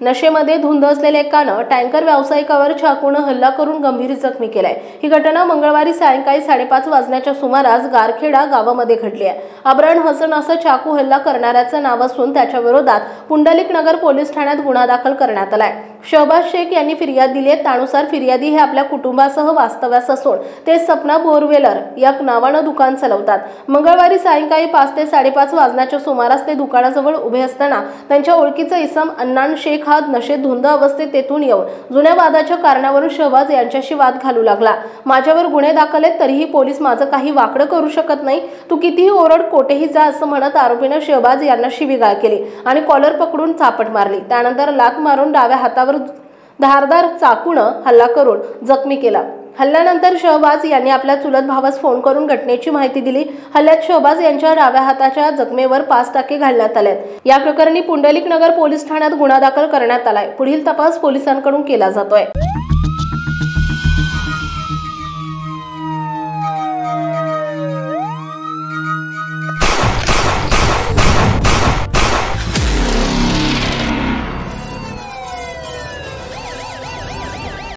नशेमध्ये धुंद असलेल्या एकानं टँकर व्यावसायिकावर चाकूने हल्ला करून गंभीर जखमी केलाय। ही घटना मंगळवारी सायंकाळी 5:30 वाजण्याच्या सुमारास गारखेडा गावामध्ये घडली आहे। अब्रान हसन असं चाकू हल्ला करणाऱ्याचं नाव असून त्याच्या विरोधात पुंडलिक नगर पोलीस ठाण्यात गुन्हा दाखल करण्यात आलाय। शहबाज शेख यांनी फिर्याद दिली आहे। त्यानुसार फिर्यादी हे आपल्या कुटुंबासह वास्तव्यास असून ते सपना बोरवेलर या नावानं दुकान चालवतात। मंगळवारी सायंकाळी 5 ते 5:30 वाजण्याच्या सुमारास ते दुकानाजवळ उभे असताना त्यांच्या ओळखीचा इसम अन्नान शेख हा नशेत धुंद अवस्थेत तेथून येऊन जुन्या वादाच्या कारणावरून शहबाज यांच्याशी वाद घालू लागला। माझ्यावर गुन्हे दाखल आहेत तरीही पोलीस माझं काही वाकडं करू शकत नाही, तू कितीही ओरड कोठेही जा असं म्हणत आरोपीने शहबाज यांना शिवीगाळ केली आणि कॉलर पकडून चापट मारली। त्यानंतर लाथ मारून डाव्या हातावर धारदार चाकूने हल्ला करून जखमी केला। हल्ल्यानंतर शहबाज यांनी आपल्या चुलत भावास फोन करून घटनेची माहिती दिली। हल्ल्यात शहबाज यांच्या डाव्या हाताच्या जखमेवर 5 टाके घालण्यात आलेत। या प्रकरणी पुंडलिक नगर पोलीस ठाण्यात गुन्हा दाखल करण्यात आलाय। पुढील तपास पोलिसांकडून केला जातोय।